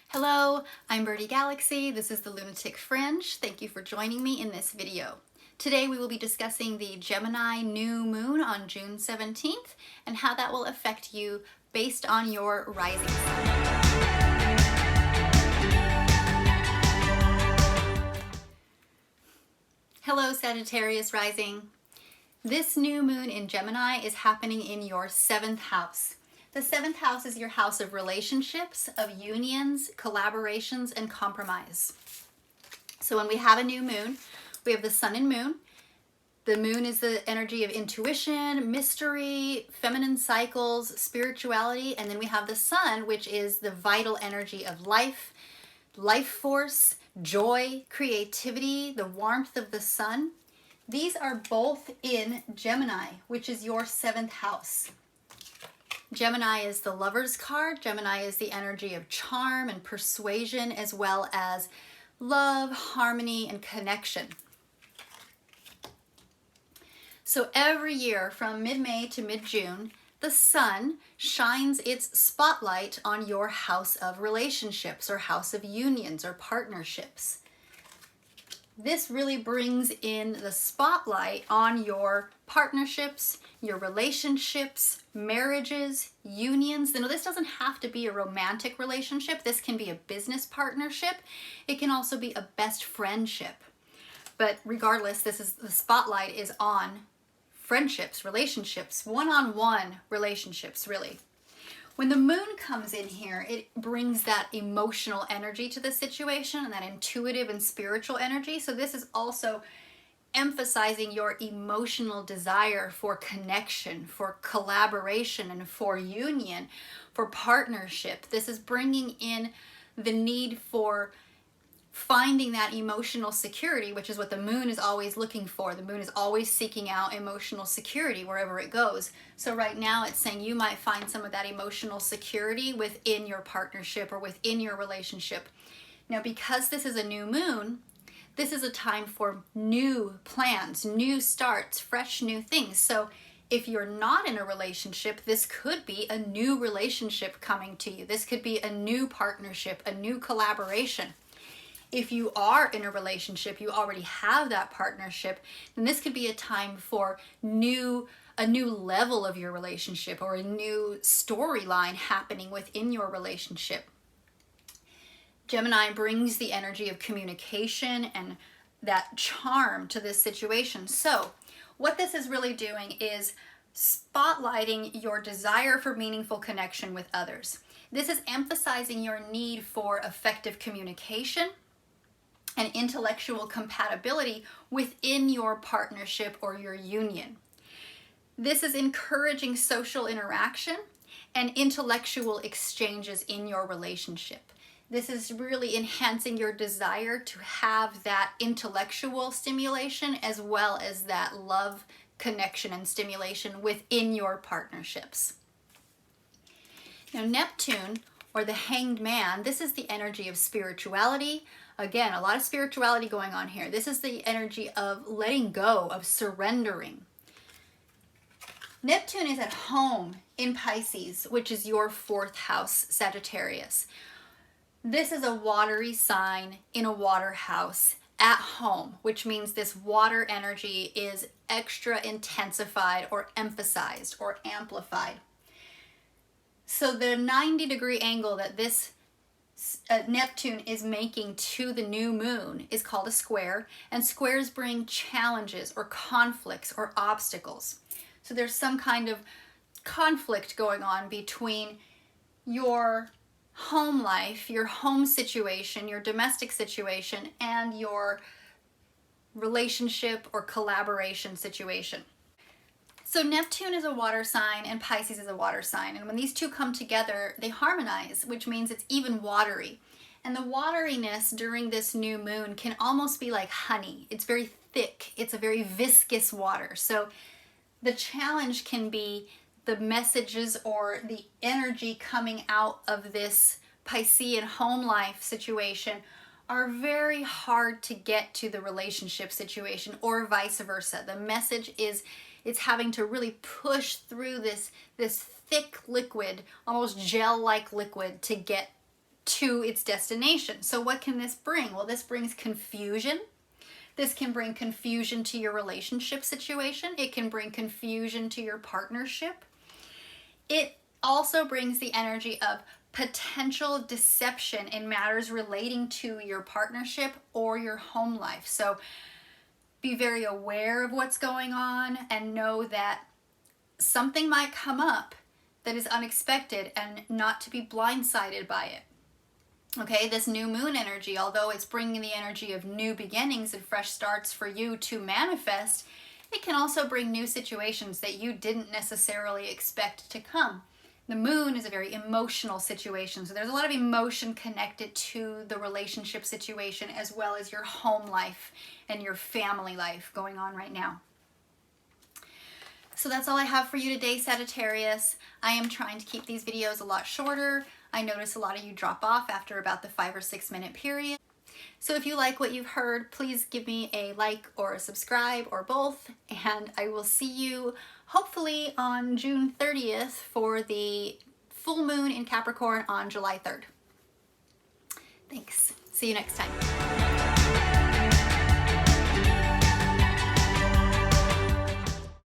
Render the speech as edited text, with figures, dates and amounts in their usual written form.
Hello, I'm Birdie Galaxy. This is the Lunatic Fringe. Thank you for joining me in this video. Today we will be discussing the Gemini new moon on June 17th and how that will affect you based on your rising sign. Hello, Sagittarius rising. This new moon in Gemini is happening in your 7th house. The 7th house is your house of relationships, of unions, collaborations, and compromise. So when we have a new moon, we have the sun and moon. The moon is the energy of intuition, mystery, feminine cycles, spirituality, and then we have the sun, which is the vital energy of life, life force, joy, creativity, the warmth of the sun. These are both in Gemini, which is your 7th house. Gemini is the Lover's card. Gemini is the energy of charm and persuasion, as well as love, harmony, and connection. So every year from mid-May to mid-June, the sun shines its spotlight on your house of relationships or house of unions or partnerships. This really brings in the spotlight on your partnerships, your relationships, marriages, unions. Now, this doesn't have to be a romantic relationship. This can be a business partnership. It can also be a best friendship. But regardless, the spotlight is on friendships, relationships, one-on-one relationships, really. When the moon comes in here, it brings that emotional energy to the situation and that intuitive and spiritual energy. So this is also emphasizing your emotional desire for connection, for collaboration, and for union, for partnership. This is bringing in the need for finding that emotional security, which is what the moon is always looking for. The moon is always seeking out emotional security wherever it goes. So right now it's saying you might find some of that emotional security within your partnership or within your relationship. Now, because this is a new moon, this is a time for new plans, new starts, fresh new things. So if you're not in a relationship, this could be a new relationship coming to you. This could be a new partnership, a new collaboration. If you are in a relationship, you already have that partnership, then this could be a time for a new level of your relationship or a new storyline happening within your relationship. Gemini brings the energy of communication and that charm to this situation. So what this is really doing is spotlighting your desire for meaningful connection with others. This is emphasizing your need for effective communication and intellectual compatibility within your partnership or your union. This is encouraging social interaction and intellectual exchanges in your relationship. This is really enhancing your desire to have that intellectual stimulation as well as that love, connection, and stimulation within your partnerships. Now, Neptune, or the Hanged Man, this is the energy of spirituality. Again, a lot of spirituality going on here. This is the energy of letting go, of surrendering. Neptune is at home in Pisces, which is your 4th house, Sagittarius. This is a watery sign in a water house at home, which means this water energy is extra intensified or emphasized or amplified. So the 90-degree angle that this Neptune is making to the new moon is called a square, and squares bring challenges or conflicts or obstacles. So there's some kind of conflict going on between your home life, your home situation, your domestic situation, and your relationship or collaboration situation. So Neptune is a water sign and Pisces is a water sign. And when these two come together, they harmonize, which means it's even watery. And the wateriness during this new moon can almost be like honey. It's very thick. It's a very viscous water. So the challenge can be the messages or the energy coming out of this Piscean home life situation are very hard to get to the relationship situation or vice versa. The message is it's having to really push through this thick liquid, almost gel-like liquid to get to its destination. So what can this bring? Well, this brings confusion. This can bring confusion to your relationship situation. It can bring confusion to your partnership. It also brings the energy of potential deception in matters relating to your partnership or your home life. So be very aware of what's going on and know that something might come up that is unexpected and not to be blindsided by it. Okay, this new moon energy, although it's bringing the energy of new beginnings and fresh starts for you to manifest, it can also bring new situations that you didn't necessarily expect to come. The moon is a very emotional situation, so there's a lot of emotion connected to the relationship situation as well as your home life and your family life going on right now. So that's all I have for you today, Sagittarius. I am trying to keep these videos a lot shorter. I notice a lot of you drop off after about the 5 or 6 minute period. So if you like what you've heard, please give me a like or a subscribe or both, and I will see you hopefully on June 30th for the full moon in Capricorn on July 3rd. Thanks. See you next time.